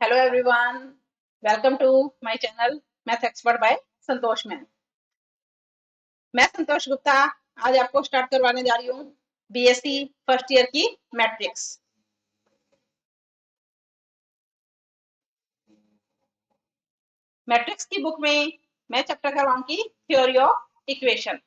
Hello everyone, welcome to my channel Math Expert by Santosh ma'am. मैं संतोष गुप्ता आज आपको start करवाने जा रही हूँ बीएससी फर्स्ट ईयर की मैट्रिक्स। मैट्रिक्स की बुक में मैं चैप्टर करवाऊंगी थ्योरी ऑफ इक्वेशन।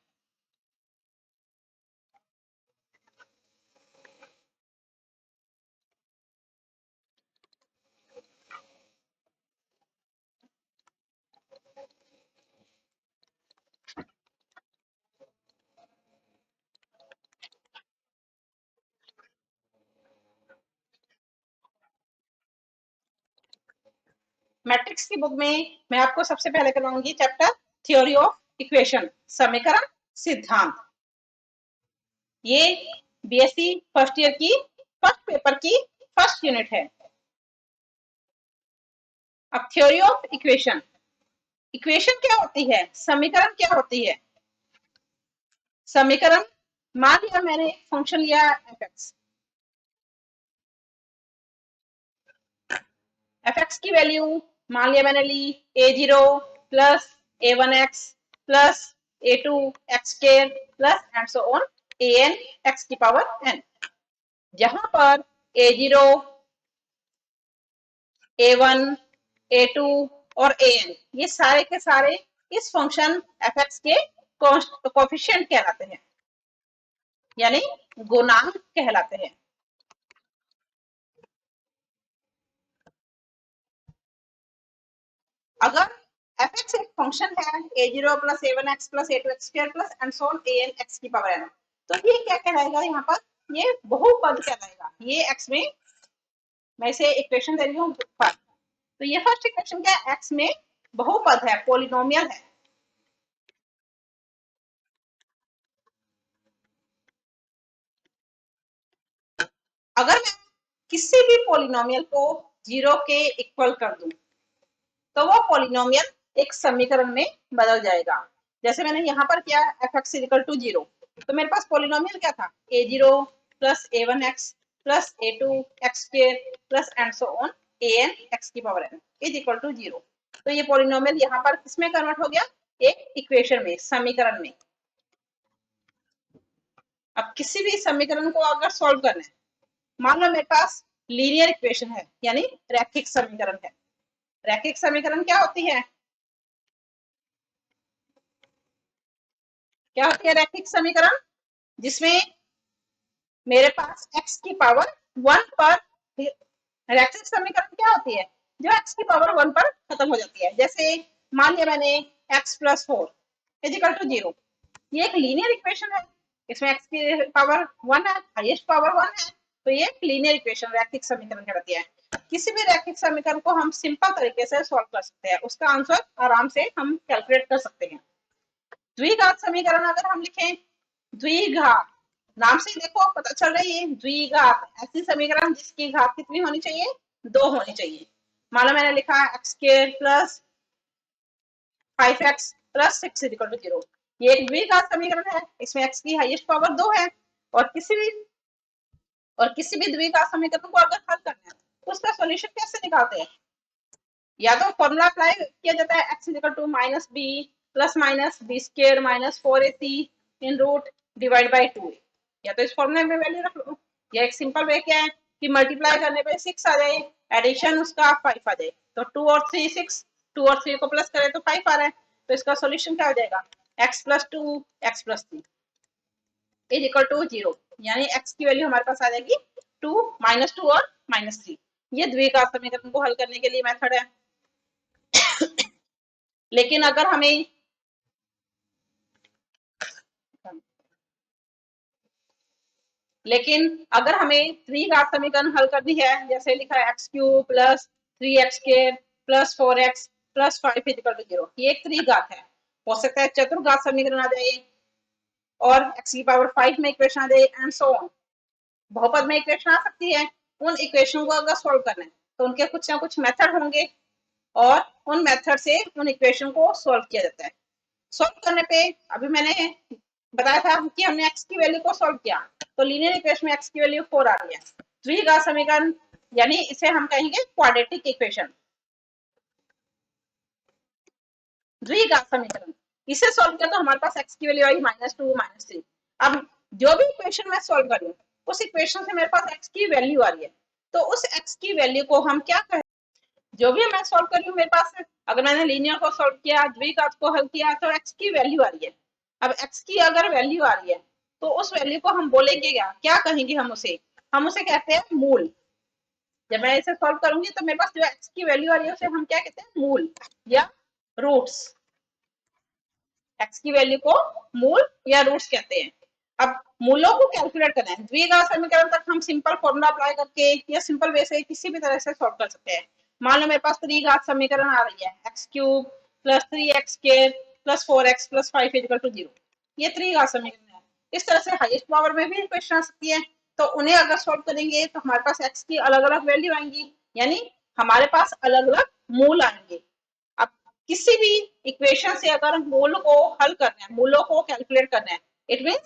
मैट्रिक्स की बुक में मैं आपको सबसे पहले करवाऊंगी चैप्टर थ्योरी ऑफ इक्वेशन, समीकरण सिद्धांत। ये बीएससी फर्स्ट ईयर की फर्स्ट पेपर की फर्स्ट यूनिट है। अब थ्योरी ऑफ इक्वेशन, इक्वेशन क्या होती है, समीकरण क्या होती है। समीकरण, मान लिया मैंने एक फंक्शन लिया एफ एक्स की वैल्यू मान लिया मैंने ली a0 plus a1x plus a2x square plus and so on an x की पावर n, जहां पर a0 a1 a2 और an ये सारे के सारे इस फंक्शन एफ एक्स के कोफिशिएंट कहलाते हैं, यानी गुणांक कहलाते हैं। अगर एफ एक्स एक फंक्शन है a0 plus a1x plus a2x square plus and so on an x की पावर n, तो ये क्या कहलाएगा, यहाँ पर ये बहुपद कहलाएगा। ये x में मैं इसे इक्वेशन दे रही हूँ, तो ये फर्स्ट इक्वेशन क्या है, x में बहुपद है, पॉलिनोमियल है। अगर मैं किसी भी पॉलिनोमियल को 0 के इक्वल कर दूं तो वो पॉलिनोमियल एक समीकरण में बदल जाएगा। जैसे मैंने यहाँ पर किया एफ एक्स इक्वल टू 0, तो मेरे पास पॉलिनोमियल क्या था, a0 plus a1x plus a2x square plus and so on an x की power n is equal to 0। तो ये पॉलिनोमियल यहाँ पर किसमें कन्वर्ट हो गया, एक इक्वेशन में, समीकरण में। अब किसी भी समीकरण को अगर सॉल्व करना है, मान लो मेरे पास लीनियर इक्वेशन है, यानी रैखिक समीकरण है। रैखिक समीकरण क्या होती है, क्या होती है रैखिक समीकरण, जिसमें मेरे पास x की पावर 1 पर, रैखिक समीकरण क्या होती है, जो x की पावर 1 पर खत्म हो जाती है। जैसे मान लिया मैंने x plus 4 is equal to 0, ये एक लीनियर इक्वेशन है, इसमें x की पावर 1 है, हाईएस्ट पावर 1 है, तो ये एक लीनियर इक्वेशन रैखिक समीकरण कहलाती है। किसी भी रैखिक समीकरण को हम सिंपल तरीके से सॉल्व कर सकते हैं, उसका आंसर आराम से हम कैलकुलेट कर सकते हैं। द्विघात समीकरण अगर हम लिखें, द्विघात, नाम से देखो पता चल रहा है, ये द्विघात ऐसी समीकरण जिसकी घात कितनी होनी चाहिए, 2 होनी चाहिए। मान लो मैंने लिखा X square plus 5x plus 6 is equal to 0, ये एक द्विघात समीकरण है, इसमें x की हाईएस्ट पावर 2 है। और किसी भी द्विघात समीकरण को अगर हल करना है तो उसका सॉल्यूशन कैसे निकालते हैं, या तो फॉर्मूला अप्लाई किया जाता है x equal to minus B plus minus B square minus 4ac in root divide by 2a, या तो इस फॉर्मूले में वैल्यू रख लो, या एक सिंपल वे क्या है कि मल्टीप्लाई करने पे 6 आ जाए, एडिशन उसका 5 आ जाए, तो 2 और 3 6, 2 और 3 को प्लस करें तो 5 आ रहा है, तो इसका सॉल्यूशन क्या हो जाएगा, x plus 2 x plus 3 is equal to 0, यानी x की वैल्यू हमारे पास आ जाएगी 2 -2 और -3। ये द्विघात समीकरण को हल करने के लिए मेथड है। लेकिन अगर हमें द्विघात समीकरण हल करनी है, जैसे लिखा है X cube plus 3x square plus 4x plus 5 equal to 0, ये एक त्रिघात है। हो सकता है चतुर्घात समीकरण आ जाए और x की पावर 5 में इक्वेशन आ जाए एंड सो ऑन, बहुपद में इक्वेशन आ सकती है। उन इक्वेशन को अगर सॉल्व करना है तो उनके कुछ ना कुछ मेथड होंगे, और उन मेथड से उन इक्वेशन को सॉल्व किया जाता है। सॉल्व करने पे अभी मैंने बताया था कि हमने x की वैल्यू को सॉल्व किया, तो लीनियर इक्वेशन में x की वैल्यू 4 आ रही है। द्विघात समीकरण यानी इसे हम कहेंगे क्वाड्रेटिक इक्वेशन, द्विघात समीकरण। इसे सॉल्व किया तो हमारे पास x की वैल्यू आई -2 -3। अब जो भी इक्वेशन मैं सॉल्व कर रही हूँ उस इक्वेशन से मेरे पास x की वैल्यू आ रही है, तो उस x की वैल्यू को हम क्या कहें, जो भी मैं सॉल्व कर रही हूँ मेरे पास, अगर मैंने लीनियर को सॉल्व किया, द्विघात को हल किया, तो x की वैल्यू आ रही है। अब x की अगर वैल्यू आ रही है तो उस वैल्यू को हम बोलेंगे क्या, क्या कहेंगे हम उसे कहते हैं मूल। जब मैं इसे सॉल्व करूंगी तो मेरे पास जो x की वैल्यू आ रही है उसे हम क्या कहते हैं, मूल या रूट्स। एक्स की वैल्यू को मूल या रूट्स कहते हैं। अब मूलों को कैलकुलेट करना है, द्विघात समीकरण तक हम सिंपल फॉर्मूला अप्लाई करके या सिंपल वे से किसी भी तरह से सॉल्व कर सकते हैं। मान लो मेरे पास त्रिघात समीकरण आ रही है, X cube plus 3x² plus 4x plus 5 equal to 0। ये त्रिघात समीकरण है। इस तरह से हाईएस्ट पावर में भी इक्वेशन आ सकती है, तो उन्हें अगर सॉल्व करेंगे तो हमारे पास एक्स की अलग अलग वैल्यू आएंगी, यानी हमारे पास अलग अलग मूल आएंगे। अब किसी भी इक्वेशन से अगर मूल को हल करना है, मूलों को कैलकुलेट करना है, इट मीन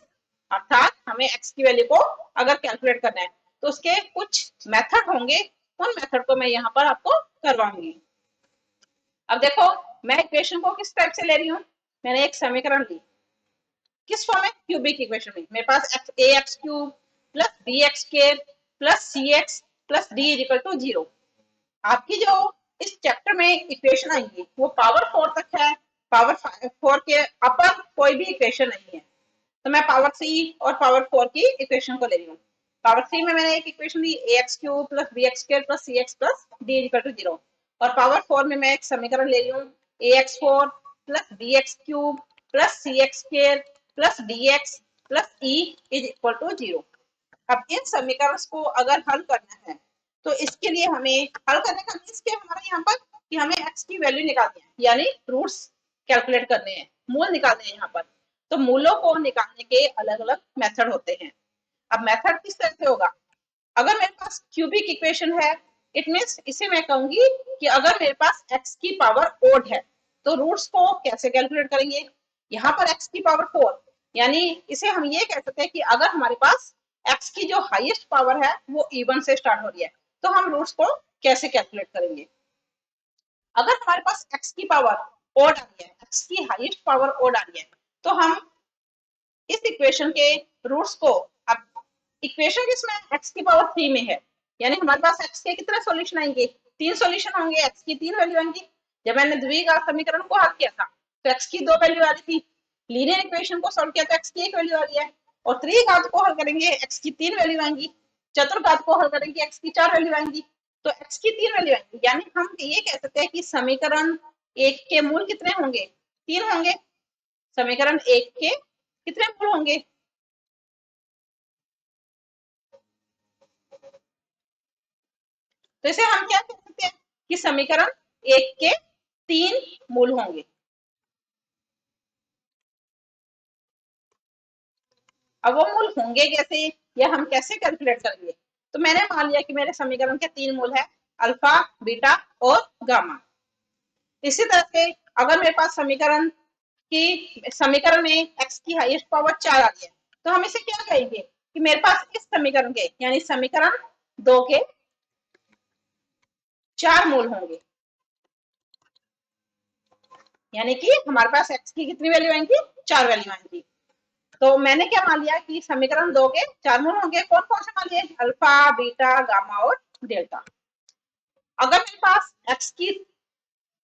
अर्थात हमें x की वैल्यू को अगर कैलकुलेट करना है तो उसके कुछ मेथड होंगे, उन मेथड को मैं यहाँ पर आपको करवाऊंगी। अब देखो, मैं इक्वेशन को किस टाइप से ले रही हूँ, मैंने एक समीकरण ली, किस फॉर्म में, क्यूबिक इक्वेशन में। मेरे पास ax cube plus bx square plus cx plus d equal to 0। आपकी जो इस चैप्टर में इक्वेशन आएंगी वो पावर 4 तक है, पावर 4 के अपर कोई भी इक्वेशन नहीं है। तो मैं पावर 3 और पावर 4 की इक्वेशन को ले रही हूँ। पावर 3 में मैंने एक इक्वेशन ली, ax cube plus bx square plus cx plus d equal to 0। और पावर 4 में मैं एक समीकरण ले रही हूँ, ax4 plus bx cube plus cx square plus dx plus e is equal to 0। अब इन समीकरण को अगर हल करना है तो इसके लिए हमें हल करने का मीन्स क्या हमारा यहाँ पर, कि हमें x की वैल्यू निकालनी है, यानी रूट्स कैलकुलेट करने हैं, मूल निकालने हैं यहाँ पर। तो मूलों को निकालने के अलग अलग मेथड होते हैं। अब मेथड किस तरह से होगा, अगर मेरे पास क्यूबिक इक्वेशन है, इट मीन्स इसे मैं कहूंगी कि अगर मेरे पास x की पावर ओड है तो रूट्स को कैसे कैलकुलेट करेंगे, यहाँ पर x की पावर 4, यानी इसे हम ये कह सकते हैं कि अगर हमारे पास x की जो हाईएस्ट पावर है वो इवन से स्टार्ट हो रही है तो हम रूट्स को कैसे कैलकुलेट करेंगे। अगर हमारे पास x की पावर ओड आ रही है, x की हाईएस्ट पावर ओड आ रही है, तो हम इस इक्वेशन के रूट्स को, अब इक्वेशन किसमें, x की पावर 3 में है, यानी हमारे पास x के कितने सॉल्यूशन आएंगे, 3 सॉल्यूशन होंगे, x की 3 वैल्यू आएंगी। जब मैंने द्विघात समीकरण को हल किया था तो x की 2 वैल्यू आ रही थी, लीनियर इक्वेशन को सॉल्व किया तो x की 1 वैल्यू आ रही है, और त्रिघात को हल करेंगे x की 3 वैल्यू आएंगी, चतुर्घात को हल करेंगे x की 4 वैल्यू आएंगी। तो x की 3 वैल्यू आएंगी, यानी हम ये कह सकते हैं कि समीकरण एक के मूल कितने होंगे, 3 होंगे। समीकरण एक के कितने मूल होंगे, तो इसे हम क्या कह सकते हैं कि समीकरण एक के 3 मूल होंगे। अब वो मूल होंगे कैसे या हम कैसे कैलकुलेट करेंगे, तो मैंने मान लिया कि मेरे समीकरण के 3 मूल है, अल्फा, बीटा और गामा। इसी तरह से अगर मेरे पास समीकरण में x की हाईएस्ट पावर 4 आ रही है तो हम इसे क्या कहेंगे कि मेरे पास इस समीकरण के, यानी समीकरण 2 के 4 मूल होंगे, यानी कि हमारे पास x की कितनी वैल्यू आएंगी, 4 वैल्यू आएंगी। तो मैंने क्या मान लिया कि समीकरण 2 के 4 मूल होंगे, कौन कौन से मान लिए, अल्फा, बीटा, गामा और डेल्टा। अगर मेरे पास x की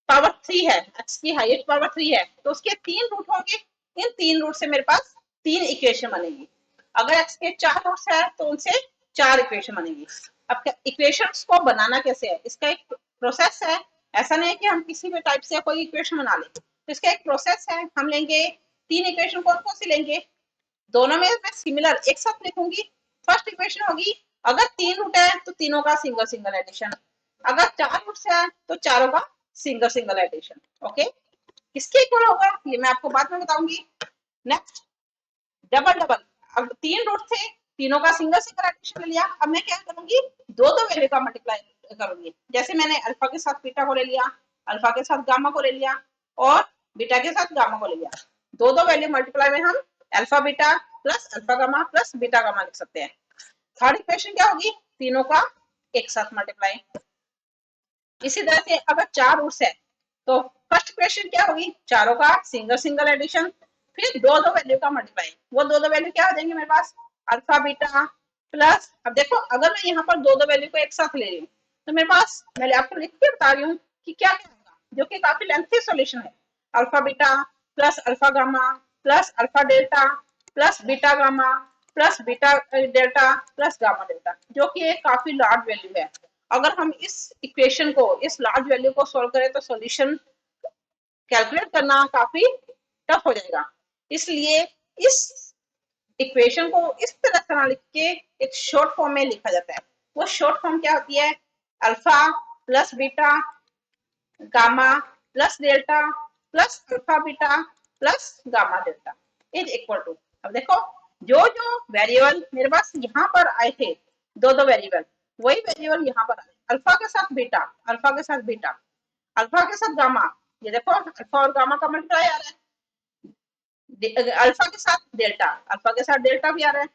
पावर 3 है, x की हाईएस्ट पावर 3 है, तो उसके 3 रूट होंगे, इन 3 रूट से मेरे पास 3 इक्वेशन बनेगी। अगर x के 4 रूट्स है तो उनसे 4 इक्वेशन बनेगी। अब इक्वेशंस को बनाना कैसे है, इसका एक प्रोसेस है, ऐसा नहीं है कि हम किसी भी टाइप से कोई इक्वेशन बना लें, तो इसका एक प्रोसेस है। हम लेंगे 3 इक्वेशन, कौन कौन सी लेंगे, दोनों में मैं सिमिलर एक साथ लिखूंगी। फर्स्ट इक्वेशन होगी, अगर 3 रूट है तो तीनों का सिंगल सिंगल एडिशन, अगर 4 रूट्स है तो चारों का सिंगल सिंगल एडिशन। ओके, किसके इक्वल होगा ये मैं आपको बाद में बताऊंगी। नेक्स्ट, डबल डबल, अब 3 रूट थे, तीनों का सिंगल सिंगल एडिशन ले लिया, अब मैं क्या करूंगी, दो दो वैल्यू का मल्टीप्लाई करूंगी। जैसे मैंने अल्फा के साथ बीटा को ले लिया, अल्फा के साथ गामा को ले लिया और बीटा के साथ गामा को ले लिया, दो दो वैल्यू मल्टीप्लाई में हम alpha beta plus alpha gamma plus beta gamma लिख सकते हैं। थर्ड इक्वेशन क्या होगी, तीनों का एक साथ मल्टीप्लाई। इसी तरह से अगर 4 रूट्स है तो फर्स्ट इक्वेशन क्या होगी, चारों का सिंगल सिंगल एडिशन, फिर दो दो वैल्यू का मल्टीप्लाई। वो दो दो वैल्यू क्या हो जाएंगे मेरे पास, अल्फा बीटा प्लस, अब देखो अगर मैं यहाँ पर दो दो वैल्यू को एक साथ ले रही हूँ तो मेरे पास, मैं आपको लिख के बता रही हूँ कि क्या क्या होगा, जो कि काफी लेंथी सॉल्यूशन है। Alpha beta plus alpha gamma plus alpha delta plus beta gamma plus beta delta plus gamma delta, जो कि एक काफी लार्ज वैल्यू है। अगर हम इस इक्वेशन को, इस लार्ज वैल्यू को सॉल्व करें तो सॉल्यूशन कैलकुलेट करना काफी टफ हो जाएगा। इसलिए इस इक्वेशन को इस तरह से लिख के एक शॉर्ट फॉर्म में लिखा जाता है। वो शॉर्ट फॉर्म क्या होती है, alpha plus beta gamma plus delta plus alpha beta plus gamma delta is equal to, अब देखो जो जो वेरिएबल मेरे पास यहाँ पर आए थे, दो दो वेरिएबल, वही वेरिएबल यहाँ पर आए, अल्फा के साथ बीटा, अल्फा के साथ बीटा, अल्फा के साथ गामा, ये देखो अल्फा और गामा का मल्टीप्लाई आ रहा है, अल्फा के साथ डेल्टा, अल्फा के साथ डेल्टा भी आ रहा है,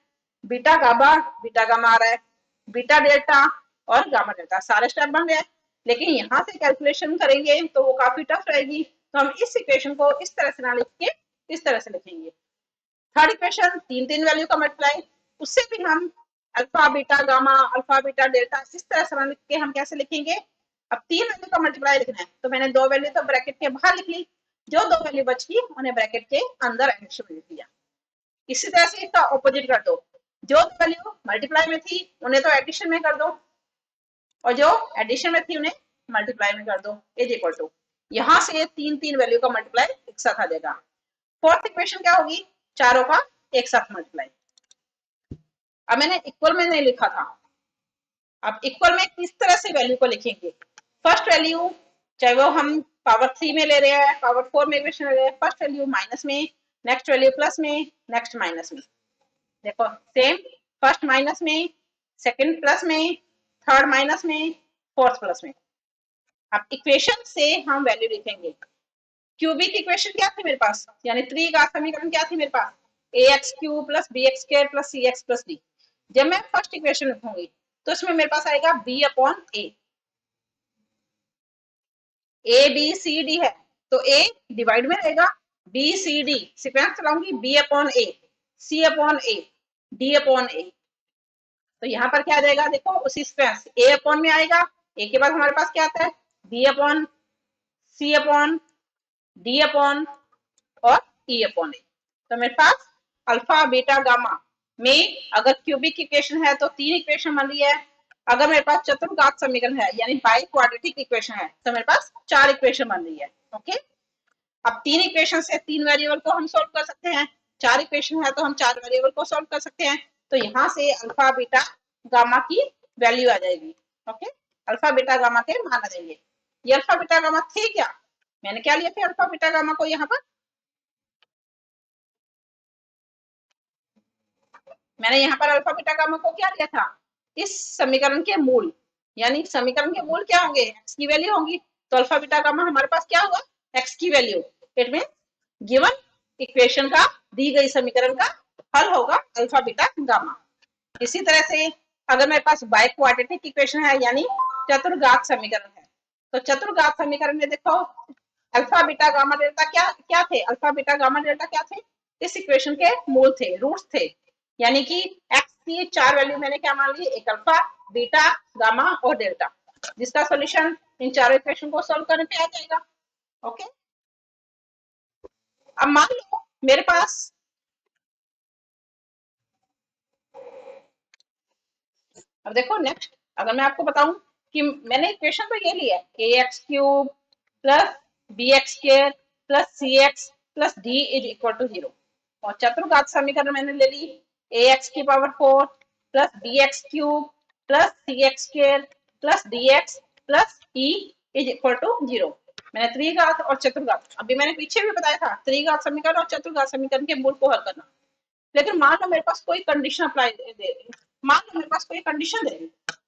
बीटा गामा आ रहा है, बीटा डेल्टा और गामा डेल्टा, सारे स्टेप बन गए। लेकिन यहाँ से कैलकुलेशन करेंगे तो वो काफी टफ रहेगी, तो हम इस इक्वेशन को इस तरह से ना लिख के इस तरह से लिखेंगे। थर्ड इक्वेशन तीन तीन वैल्यू का मल्टीप्लाई, उससे भी हम alpha beta gamma alpha beta delta इस तरह से लिख के हम कैसे लिखेंगे, अब तीन वैल्यू का मल्टीप्लाई लिखना है तो मैंने दो वैल्यू तो ब्रैकेट के बाहर लिख ली, जो दो वैल्यू बच गई उन्हें ब्रैकेट के अंदर एडिशन में लिख दिया। इसी तरह से इसका ऑपोजिट कर दो, जो वैल्यू मल्टीप्लाई में थी उन्हें तो एडिशन में कर दो और जो एडिशन में थी उन्हें मल्टीप्लाई में कर दो, इज इक्वल टू, यहां से तीन तीन वैल्यू का मल्टीप्लाई एक साथ आ जाएगा। फोर्थ इक्वेशन क्या होगी, चारों का एक साथ मल्टीप्लाई। अब मैंने इक्वल में नहीं लिखा था, अब इक्वल में किस तरह से वैल्यू को लिखेंगे, फर्स्ट वैल्यू चाहे वो हम पावर 3 में ले रहे हैं पावर 4 में इक्वेशन ले रहे हैं, फर्स्ट वैल्यू माइनस में, नेक्स्ट वैल्यू प्लस में, नेक्स्ट माइनस में, देखो सेम, फर्स्ट माइनस में, सेकंड प्लस में, थर्ड माइनस में, फोर्थ प्लस में। अब इक्वेशन से हम वैल्यू लिखेंगे, क्यूबिक इक्वेशन क्या थी मेरे पास, यानी त्रिघात समीकरण क्या थी मेरे पास, a x cube plus b x square plus c x plus d. जब मैं फर्स्ट इक्वेशन लिखूंगी तो इसमें मेरे पास आएगा b upon a b c d है तो ए डिवाइड में रहेगा, बी सी डी सिक्वेंस चलाऊंगी, b upon A, c upon a, d upon a, तो यहाँ पर क्या आ जाएगा, देखो उसी सिक्वेंस ए अपॉन में आएगा, ए के बाद हमारे पास क्या आता है, बी अपॉन, सी अपॉन, डी अपॉन और ई अपॉन ए। तो मेरे पास अल्फा बीटा गामा में अगर क्यूबिक इक्वेशन है तो तीन इक्वेशन बन रही है, अगर मेरे पास चतुर्घात समीकरण है यानी बाई क्वाड्रेटिक इक्वेशन है तो मेरे पास चार इक्वेशन बन रही है। ओके, अब तीन इक्वेशन से तीन वेरिएबल को हम सोल्व कर सकते हैं, चार इक्वेशन है तो हम चार वेरिएबल को सोल्व कर सकते हैं, तो यहाँ से अल्फा बीटा गामा की वैल्यू आ जाएगी। ओके, अल्फा बीटा गामा के मान आ जाएंगे। ये अल्फा बीटा गामा थे क्या, मैंने क्या लिया थे अल्फा बीटा गामा को, यहाँ पर मैंने यहाँ पर अल्फा बीटा गामा को क्या लिया था, इस समीकरण के मूल, यानी समीकरण के मूल क्या होंगे, एक्स की वैल्यू होंगी, तो अल्फा बीटा गामा हमारे पास क्या हुआ, एक्स की value, it mean given equation का, दी गई समीकरण का हल होगा अल्फा बीटा गामा। इसी तरह से अगर मेरे पास बाई क्वाड्रेटिक इक्वेशन है यानी चतुर्घात समीकरण है, तो चतुर्घात समीकरण में देखो अल्फा बीटा गामा डेल्टा क्या क्या थे, अल्फा बीटा गामा डेल्टा क्या थे, इस इक्वेशन के मूल थे, रूट्स थे, यानी कि एक्स की चार वैल्यू मैंने क्या मान ली, एक अल्फा बीटा गामा और डेल्टा, जिसका सॉल्यूशन इन चारों इक्वेशन को सॉल्व करने पे आ जाएगा। ओके, अब मान लो मेरे पास, अब देखो नेक्स्ट अगर मैं आपको बताऊं कि मैंने इक्वेशन तो ये लिया है a x cube plus b x square plus c x plus d is equal to 0, और चतुर्घात समीकरण मैंने ले ली ए एक्स की power 4 plus b x cube plus c x square plus d x plus e is equal to 0। मैंने त्रिघात और चतुर्घात, अभी मैंने पीछे भी बताया था त्रिघात समीकरण और चतुर्घात समीकरण के मूल को हल करना, लेकिन मान लो मेरे पास कोई कंडीशन अप्लाई दे, मान लो मेरे पास कोई कंडीशन दे,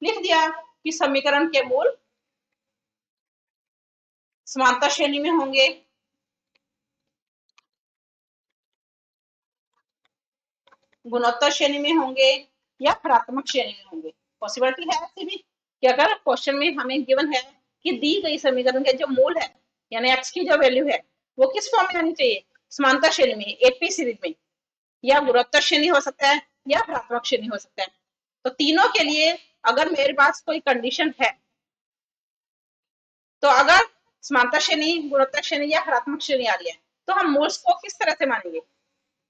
लिख दिया कि समीकरण के मूल समांतर श्रेणी में होंगे, गुणोत्तर श्रेणी में होंगे या ऋणात्मक श्रेणी में होंगे, पॉसिबिलिटी है ऐसी भी कि अगर क्वेश्चन में हमें गिवन है कि दी गई समीकरण के जो मूल है यानी एक्स की जो वैल्यू है वो किस फॉर्म में आनी चाहिए, समांतर श्रेणी में, एक पी सीरीज में, या गुणोत्तर श्रेणी हो सकता है, या भ्रात्मक श्रेणी हो सकता है। तो तीनों के लिए अगर मेरे पास कोई कंडीशन है, तो अगर समांतर श्रेणी, गुणोत्तर श्रेणी या हरात्मक श्रेणी आ रही है, तो हम मूल्स को किस तरह से मानेंगे।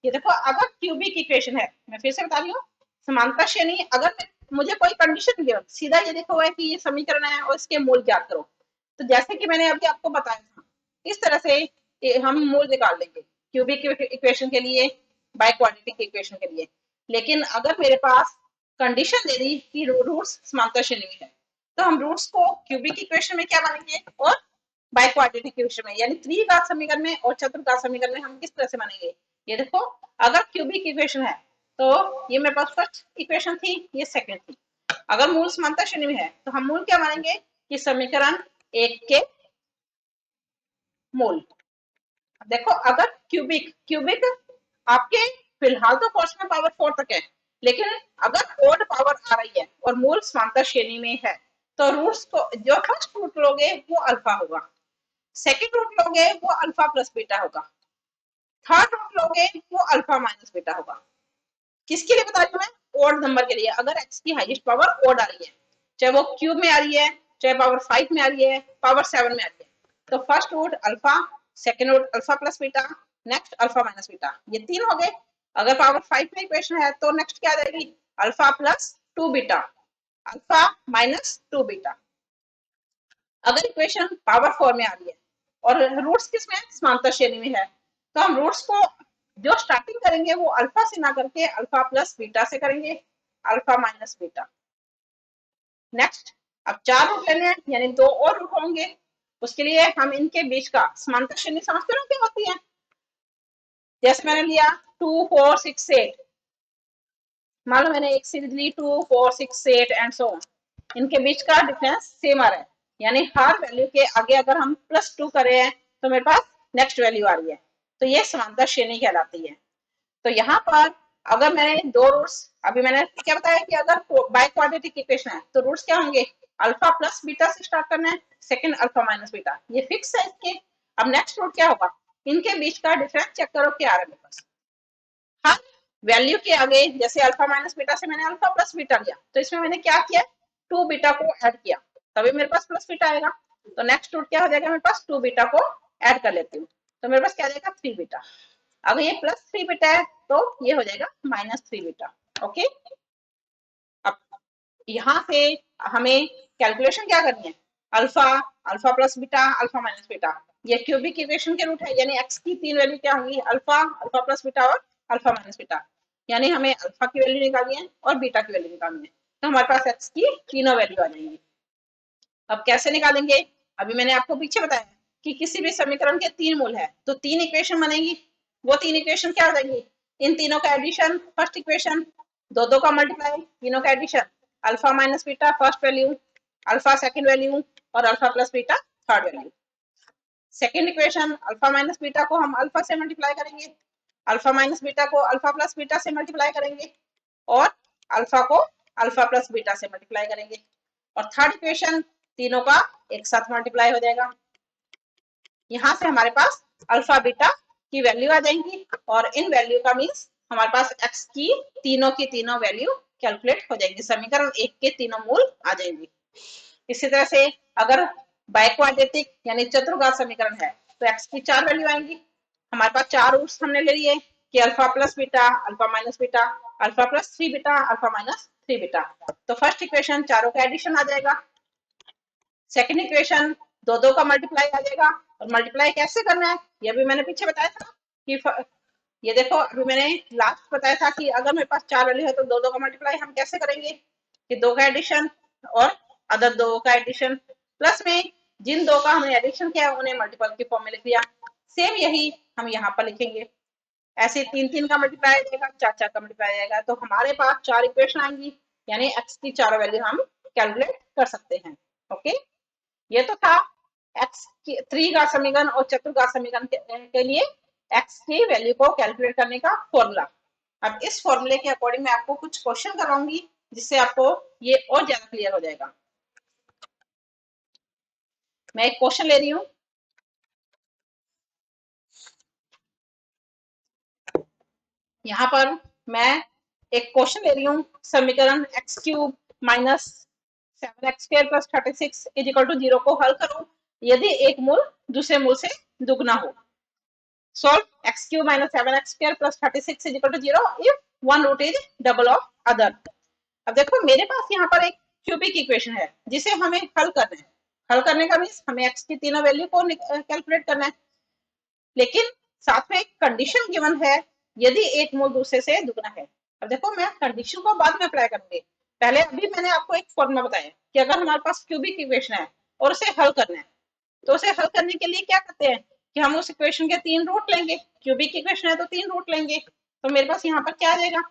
ये देखो, अगर क्यूबिक इक्वेशन है, मैं फिर से बता रही हूँ, समांतर श्रेणी, अगर मुझे कोई कंडीशन गिवन, सीधा ये देखो है कि ये समीकरण है और इसके मूल ज्ञात करो, तो जैसे कि मैंने अभी आपको बताया था, इस तरह से हम मूल निकाल लेंगे क्यूबिक इक्वेशन के लिए, बाय क्वाड्रेटिक इक्वेशन के लिए। लेकिन अगर मेरे पास कंडीशन दे दी कि रूट्स समांतर श्रेणी में है, तो हम रूट्स को क्यूबिक इक्वेशन में क्या मानेंगे और बाय क्वाड्रेटिक इक्वेशन में, यानी त्रिघात समीकरण में और चतुर्घात समीकरण में हम किस तरह से मानेंगे। ये देखो, अगर क्यूबिक इक्वेशन है तो ये मेरे पास फर्स्ट इक्वेशन थी, ये सेकंड थी। अगर मूल समांतर श्रेणी में है तो हम मूल क्या मानेंगे कि समीकरण एक के मूल। देखो, अगर क्यूबिक क्यूबिक आपके फिलहाल तो कोर्स में पावर 4 तक है, लेकिन अगर ओड पावर आ रही है और मूल समांतर श्रेणी में है, तो रूट्स को जो फर्स्ट रूट लोगे वो अल्फा होगा, सेकंड रूट लोगे वो अल्फा प्लस बीटा होगा, थर्ड रूट लोगे वो अल्फा माइनस बीटा होगा। किसके लिए बता रही हूँ मैं, ओड नंबर के लिए, अगर एक्स की हाईएस्ट पावर ओड आ रही है, चाहे वो क्यूब में आ रही है, चाहे पावर 5 में आ रही है, पावर 7 में आ रही है, तो first root alpha, second root alpha plus beta, next alpha minus beta, ये तीन हो गए। अगर पावर 5 में इक्वेशन है तो नेक्स्ट क्या आ जाएगी, alpha plus 2 beta, alpha minus 2 beta. अगर इक्वेशन पावर 4 में आ रही है और रूट्स किसमें, समांतर श्रेणी में है, तो हम रूट्स को जो स्टार्टिंग करेंगे वो अल्फा से ना करके अल्फा प्लस बीटा से करेंगे, अल्फा माइनस बीटा। नेक्स्ट, अब चार रूट लेने हैं, यानी दो और रूट होंगे, उसके लिए हम इनके बीच का समांतर श्रेणी समझते हो क्या होती है। जैसे मैंने लिया 2 4 6 8, मान लो मैंने एक सीरीज ली 2 4 6 8 एंड सो ऑन, इनके बीच का डिफरेंस सेम आ रहा है, यानी हर वैल्यू के आगे अगर हम +2 करे हैं तो मेरे पास नेक्स्ट वैल्यू आ रही है, तो ये समांतर श्रेणी कहलाती है। तो यहाँ पर अगर मैंने दो रूट्स, अभी मैंने क्या बताया कि अगर बाय क्वाड्रेटिक इक्वेशन है तो रूट्स क्या होंगे, अल्फा प्लस बीटा से स्टार्ट करना है, सेकंड अल्फा माइनस बीटा, ये फिक्स है इसके। अब नेक्स्ट रूट क्या होगा, इनके बीच का डिफरेंस चेक करो क्या आ रहा है मेरे पास। हाँ, वैल्यू के आगे जैसे अल्फा माइनस बीटा से मैंने अल्फा प्लस बीटा लिया, तो इसमें मैंने क्या किया, 2 बीटा को ऐड किया, तभी मेरे पास प्लस बीटा आएगा। तो नेक्स्ट रूट क्या हो जाएगा मेरे पास, 2 बीटा को ऐड कर लेती हूँ, तो मेरे पास क्या आ जाएगा, 3 बीटा। अगर ये +3 बीटा है तो ये हो जाएगा -3 बीटा। ओके, अब यहाँ से हमें कैलकुलेशन क्या करनी है, alpha, alpha plus beta, alpha minus beta, ये क्यूबिक इक्वेशन के रूट है, यानी एक्स की तीन वैल्यू क्या होंगी, अल्फा, अल्फा प्लस बीटा और अल्फा माइनस बीटा, यानी हमें अल्फा की वैल्यू निकालनी है और बीटा की वैल्यू निकालनी है, तो हमारे पास एक्स की तीनों वैल्यू आ जाएंगी। अब कैसे निकालेंगे, अभी मैंने आपको पीछे बताया कि किसी भी समीकरण के तीन मूल है तो तीन इक्वेशन बनेगी, वो तीन इक्वेशन क्या हो जाएंगी, इन तीनों का एडिशन, फर्स्ट इक्वेशन, दो दो का मल्टीप्लाई, तीनों का addition, alpha minus beta first value, alpha second value और alpha plus beta third value. Second equation, alpha minus beta को हम अल्फा से मल्टीप्लाई करेंगे, अल्फा माइनस बीटा को अल्फा प्लस बीटा से मल्टीप्लाई करेंगे और अल्फा को अल्फा प्लस बीटा से मल्टीप्लाई करेंगे, और थर्ड इक्वेशन तीनों का एक साथ मल्टीप्लाई हो जाएगा। यहाँ से हमारे पास अल्फा बीटा की वैल्यू आ जाएंगी और इन वैल्यू का मीन्स हमारे पास एक्स की तीनों वैल्यू कैलकुलेट हो जाएंगी, समीकरण एक के तीनों मूल आ जाएंगी। इसी तरह से अगर बाय क्वाड्रेटिक यानी चतुर्घात समीकरण है तो एक्स की चार वैल्यू आएंगी, हमारे पास चार रूट्स हमने ले लिए कि alpha plus beta, alpha minus beta, alpha plus 3 beta, alpha minus 3 beta, तो फर्स्ट इक्वेशन चारों का एडिशन आ जाएगा, सेकंड इक्वेशन दो दो का मल्टीप्लाई आ जाएगा, और मल्टीप्लाई कैसे करना है ये भी मैंने पीछे बताया था कि ये देखो, अभी मैंने लास्ट बताया था कि अगर मेरे पास चार वैल्यू है तो दो दो का मल्टीप्लाई हम कैसे करेंगे, कि दो का एडिशन और अदर दो का एडिशन, प्लस में जिन दो का हमने एडिशन किया उन्हें मल्टीपल की फॉर्म में लिख दिया, सेम यही हम यहाँ पर लिखेंगे, ऐसे तीन तीन का मल्टीप्लाई आ जाएगा, चार चार का मल्टीप्लाई आ जाएगा, तो हमारे पास चार इक्वेशन आएंगी, यानी एक्स की चारों वैल्यू हम कैलकुलेट कर सकते हैं। ओके, ये तो था एक्स की त्रिघात समीकरण और चतुर्घात समीकरण के लिए एक्स की वैल्यू को कैलकुलेट करने का फॉर्मूला। अब इस फॉर्मूले के अकॉर्डिंग मैं आपको कुछ क्वेश्चन कराऊंगी जिससे आपको ये और ज्यादा क्लियर हो जाएगा। मैं एक क्वेश्चन ले रही हूँ, यहाँ पर मैं एक क्वेश्चन ले रही हूँ, समीकरण X cube minus 7x² plus 36 is equal to 0 को हल करो यदि एक मूल दूसरे मूल से दुगना हो। Solve X cube minus 7x² plus 36 is equal to 0 if one root is double of other. अब देखो मेरे पास यहाँ पर एक क्यूबिक इक्वेशन है जिसे हमें हल करना है। हल करने का मीन्स हमें एक्स की तीनों वैल्यू को कैलकुलेट करना है, लेकिन साथ में एक कंडीशन गिवन है यदि एक मूल दूसरे से दुगना है। अब देखो मैं कंडीशन को बाद में अप्लाई करूंगी, पहले अभी मैंने आपको एक फॉर्मूला बताया कि अगर हमारे पास क्यूबिक इक्वेशन है और उसे हल करना है, तो उसे हल करने के लिए क्या करते हैं कि हम उस इक्वेशन के 3 रूट लेंगे। क्यूबिक इक्वेशन है तो 3 रूट लेंगे। तो मेरे पास यहाँ पर क्या आ जाएगा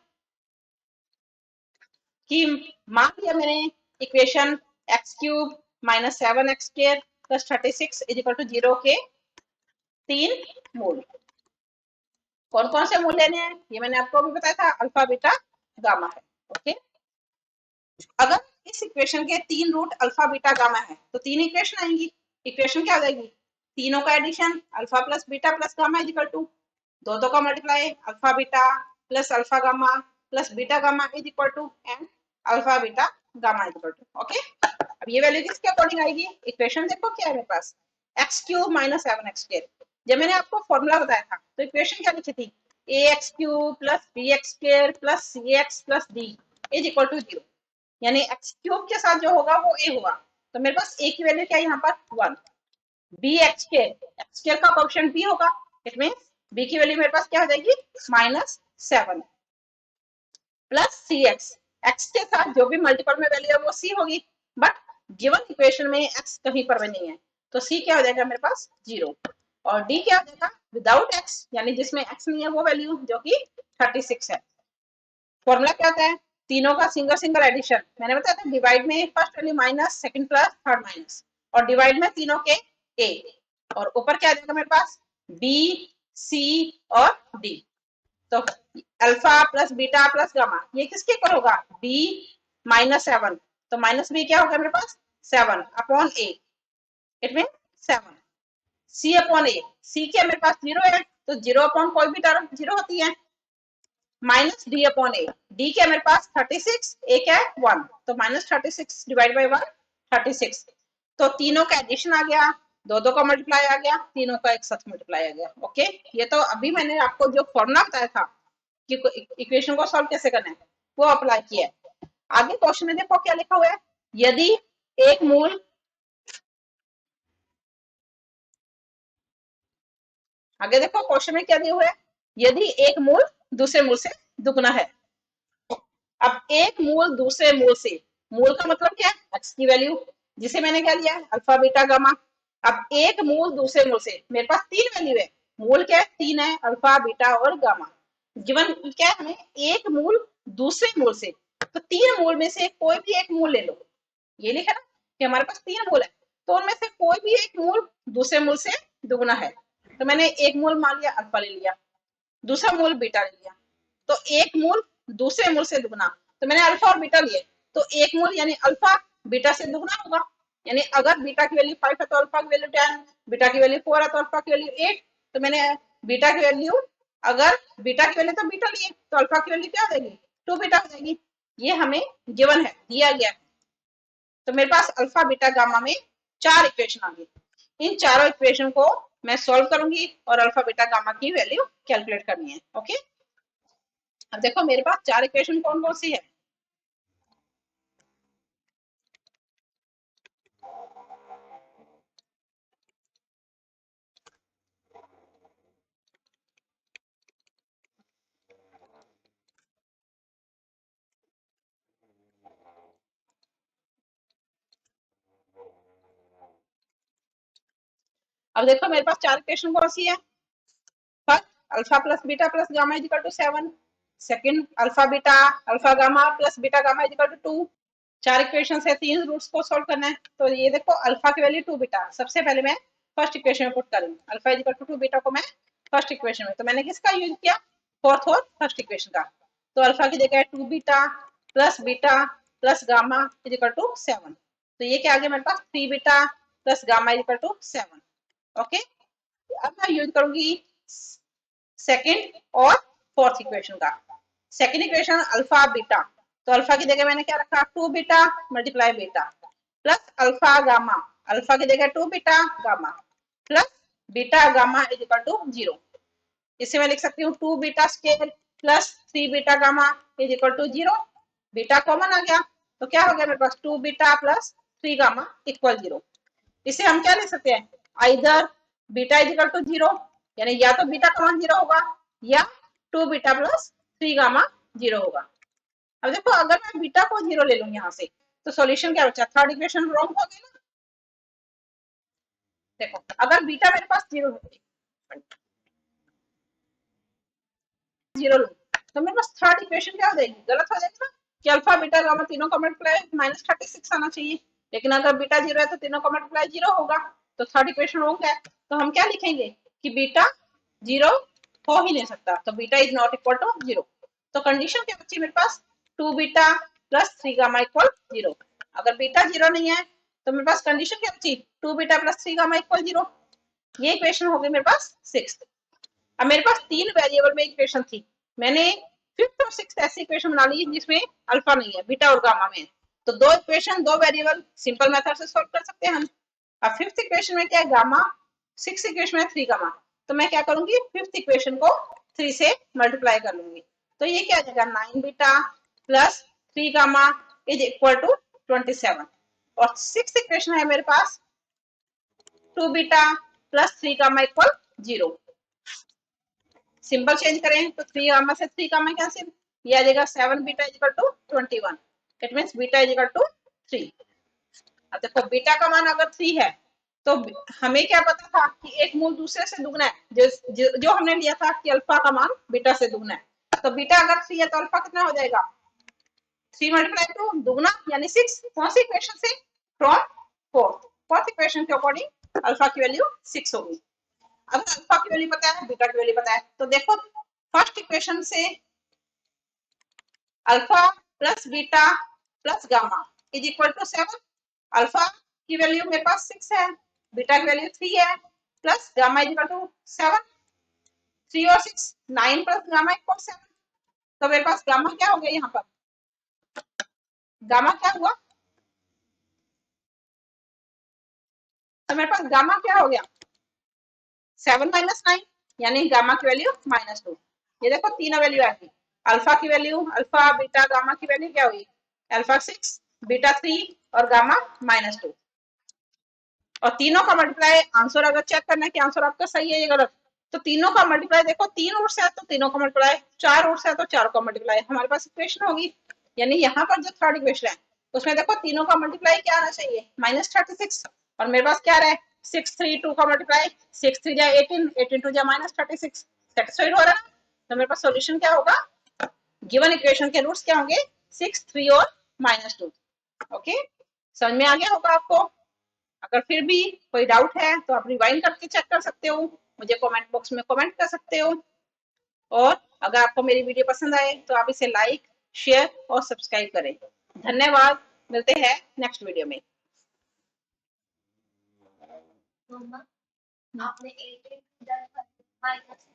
कि मान लिया मैंने equation X cube minus 7x² plus 36 is equal to 0 के 3 मूल। कौन कौन से मूल लेने हैं ये मैंने आपको अभी बताया था, अल्फा बीटा गामा है। ओके, अगर इस इक्वेशन के 3 रूट अल्फा बीटा गामा है तो 3 इक्वेशन आएंगी। इक्वेशन क्या आ जाएगी, तीनों का addition alpha plus beta plus gamma is equal to दो दो का multiply alpha beta plus alpha gamma plus beta gamma is equal to and alpha beta gamma is equal to. Okay, अब ये वैल्यू किसके अकॉर्डिंग आएगी, equation देखो क्या है मेरे पास, एक्स क्यूब माइनस 7x²। जब मैंने आपको फॉर्मूला बताया था तो इक्वेशन क्या लिखी थी, a x cube plus b x square plus c x plus d is equal to 0, यानी एक्स क्यूब के साथ जो होगा वो ए होगा। तो मेरे पास ए की वैल्यू क्या है यहाँ पर 1, बी एक्स स्क्वायर का कोएफिशिएंट बी होगा, इट मींस बी की वैल्यू मेरे पास क्या हो जाएगी -7 प्लस सी एक्स, एक्स के साथ जो भी मल्टीपल में वैल्यू है वो सी होगी, बट गिवन इक्वेशन में एक्स कहीं पर भी नहीं है तो सी क्या हो जाएगा मेरे पास 0, और डी क्या हो जाएगा विदाउट एक्स, यानी जिसमें एक्स नहीं है वो वैल्यू जो कि 36 है। फॉर्मूला क्या होता है, तीनों का सिंगल सिंगल एडिशन, मैंने बताया था डिवाइड में first value minus second plus third minus, और डिवाइड में तीनों के ए, और ऊपर क्या आ जाएगा मेरे पास बी सी और डी। तो alpha plus beta plus gamma ये किसके इक्वल होगा, बी -7, तो माइनस बी क्या होगा मेरे पास 7 upon A, it mean 7 C upon A, C क्या मेरे पास 0 है तो 0 अपॉन कोई भी टर्म 0 होती है, minus D upon a, D क्या मेरे पास 36, ए क्या है 1, तो -36 डिवाइड बाई 1 36, तो तीनों का एडिशन आ गया, दो दो का मल्टीप्लाई आ गया, तीनों का एक साथ मल्टीप्लाई आ गया। ओके, ये तो अभी मैंने आपको जो फॉर्मूला बताया था कि इक्वेशन को सॉल्व कैसे करना है वो अप्लाई किया है। आगे क्वेश्चन में देखो क्या लिखा हुआ है, यदि एक मूल, आगे देखो क्वेश्चन में क्या दिया हुआ है, यदि एक मूल दूसरे मूल से दुगना है। अब एक मूल दूसरे मूल से, मूल का मतलब क्या है एक्स की वैल्यू, जिसे मैंने क्या लिया अल्फा बीटा गामा। अब एक मूल दूसरे मूल से, मेरे पास 3 वैल्यू है, मूल क्या है 3 है, अल्फा बीटा और गामा। गिवन क्या है हमें एक मूल दूसरे मूल से, तो 3 मूल में से कोई भी एक मूल ले लो, ये लिखा ना कि हमारे पास 3 मूल है, तो उनमें से कोई भी एक मूल दूसरे मूल से दुगना है। तो मैंने एक मूल मान लिया अल्फा ले लिया, दूसरा मूल बीटा ले लिया, तो एक मूल दूसरे मूल से दुगना, तो मैंने अल्फा और बीटा लिए, तो एक मूल यानी अल्फा बीटा से दुगना होगा, यानी अगर बीटा की वैल्यू 5 है तो अल्फा की वैल्यू 10, बीटा की वैल्यू 4 है तो अल्फा की वैल्यू 8, तो मैंने बीटा की वैल्यू, अगर बीटा की वैल्यू तो बीटा लिए तो अल्फा की वैल्यू क्या हो जाएगी 2 बीटा हो जाएगी। ये हमें गिवन है, दिया गया है। तो मेरे पास अल्फा बीटा गामा में 4 इक्वेशन आ गई, इन चारों इक्वेशन को मैं सॉल्व करूंगी और अल्फा बीटा गामा की वैल्यू कैलकुलेट करनी है। ओके, अब देखो मेरे पास 4 इक्वेशन कौन कौन सी है, अब देखो मेरे पास 4 इक्वेशन कौन सी है, first alpha plus beta plus gamma is equal to 7, second alpha beta alpha gamma plus beta gamma is equal to 2। चार इक्वेशन है, 3 रूट्स को सॉल्व करना है, तो ये देखो अल्फा की वैल्यू 2 बीटा, सबसे पहले मैं फर्स्ट इक्वेशन में पुट करूंगी, alpha is equal to 2 beta को मैं फर्स्ट इक्वेशन में, तो मैंने किसका यूज किया फोर्थ और फर्स्ट इक्वेशन का, तो अल्फा की जगह 2 beta plus beta plus gamma is equal to 7, तो ये क्या आ गया मेरे पास 3 beta plus gamma equal to 7। Okay, अब मैं यूज करूंगी सेकंड और फोर्थ इक्वेशन का। सेकंड इक्वेशन अल्फा बीटा, तो अल्फा की जगह मैंने क्या रखा, 2 beta multiply beta plus alpha gamma, alpha की जगह 2 beta gamma plus beta gamma is equal to 0। इसे मैं लिख सकती हूँ 2 beta square plus 3 beta gamma is equal to 0। Beta common आ गया तो क्या हो गया मेरे पास, 2 बीटा प्लस 3 गामा इक्वल 0। इसे हम क्या लिख सकते हैं, either beta is equal to 0, यानी या तो बीटा कॉमन 0 होगा या 2 बीटा प्लस 3 गामा 0 होगा। अब देखो अगर मैं बीटा को 0 ले लूँ यहाँ से तो सॉल्यूशन क्या बचा, थर्ड इक्वेशन रॉन्ग हो गई ना। देखो अगर बीटा मेरे पास 0 लूँ तो मेरे पास थर्ड इक्वेशन क्या हो जाएगी, गलत हो जाएगी ना, कि अल्फा बीटा गामा तीनों का मल्टीप्लाई -36 आना चाहिए, लेकिन अगर बीटा 0 है तो तीनों का मल्टीप्लाई 0 होगा, तो थर्ड इक्वेशन रॉन्ग है। तो हम क्या लिखेंगे कि बीटा 0 हो ही नहीं सकता, तो beta is not equal to 0। तो कंडीशन क्या बची मेरे पास, 2 बीटा प्लस 3 गामा इक्वल 0। अगर बीटा 0 नहीं है तो मेरे पास कंडीशन क्या बची, 2 बीटा प्लस 3 गामा इक्वल 0। ये इक्वेशन हो गई मेरे पास सिक्स्थ। अब मेरे पास 3 वेरिएबल में इक्वेशन थी, मैंने फिफ्थ और सिक्स्थ ऐसी इक्वेशन बना ली जिसमें अल्फा नहीं है, बीटा और गामा में, तो दो इक्वेशन दो वेरिएबल सिंपल मेथड से सॉल्व कर सकते हैं हम। अब फिफ्थ इक्वेशन में क्या है, गामा, सिक्स्थ इक्वेशन में 3 गामा, तो मैं क्या करूंगी, फिफ्थ इक्वेशन को 3 से मल्टीप्लाई कर लूंगी, तो ये क्या आ जाएगा, 9 beta plus 3 gamma is equal to 27। और सिक्स्थ इक्वेशन है मेरे पास 2 beta plus 3 gamma equal 0। Symbol change करें तो 3 गामा से 3 गामा कैंसिल, ये आ जाएगा 7 beta is equal to 21। It means beta is equal to 3। अब देखो बीटा का मान अगर 3 है तो हमें क्या पता था कि एक मूल दूसरे से दुगना है, जो हमने लिया था कि अल्फा का मान बीटा से दुगना है, तो बीटा अगर 3 है तो अल्फा कितना हो जाएगा, 3 मल्टीप्लाई टू दुगना यानी 6। कौन सी इक्वेशन से, फ्रॉम फोर्थ, फोर्थ इक्वेशन के अकॉर्डिंग अल्फा की वैल्यू 6 होगी। अगर अल्फा की वैल्यू पता है, बीटा की वैल्यू पता है, तो देखो फर्स्ट इक्वेशन से alpha plus beta plus gamma is equal to 7। Alpha की वैल्यू मेरे पास 6 है, बीटा की वैल्यू 3 है, plus gamma is equal to 7। 3 और 6 9 प्लस गामा इक्वल 7। तो मेरे पास गामा क्या हो गया, यहाँ पर गामा क्या हुआ, तो मेरे पास गामा क्या हो गया, 7 माइनस 9, यानी गामा की वैल्यू -2। ये देखो तीनों वैल्यू आ गई, अल्फा की वैल्यू, अल्फा बीटा गामा की वैल्यू क्या हुई, अल्फा 6 बीटा 3 और गामा -2। और तीनों का मल्टीप्लाई, आंसर अगर चेक करना है कि आंसर आपका सही है या गलत, तो तीनों का मल्टीप्लाई देखो, 3 रूट से है तो तीनों का मल्टीप्लाई, 4 रूट से है तो 4 का मल्टीप्लाई, हमारे पास इक्वेशन होगी। यानी यहाँ पर जो थर्ड इक्वेशन है उसमें देखो तीनों का मल्टीप्लाई क्या आना चाहिए, -36। और मेरे पास क्या रहा है, 6 3 2 का मल्टीप्लाई, 6 3 जा 18, 18 2 जा -36, सेटिस्फाइड हो रहा है ना। तो मेरे पास सॉल्यूशन क्या होगा, गिवन इक्वेशन के रूट्स क्या होंगे, 6 3 और -2। ओके, समझ में आ गया होगा आपको। अगर फिर भी कोई डाउट है तो आप रिवाइंड करके चेक कर सकते हो, मुझे कमेंट बॉक्स में कमेंट कर सकते हो। और अगर आपको मेरी वीडियो पसंद आए तो आप इसे लाइक, शेयर और सब्सक्राइब करें। धन्यवाद, मिलते हैं नेक्स्ट वीडियो में। आपने 8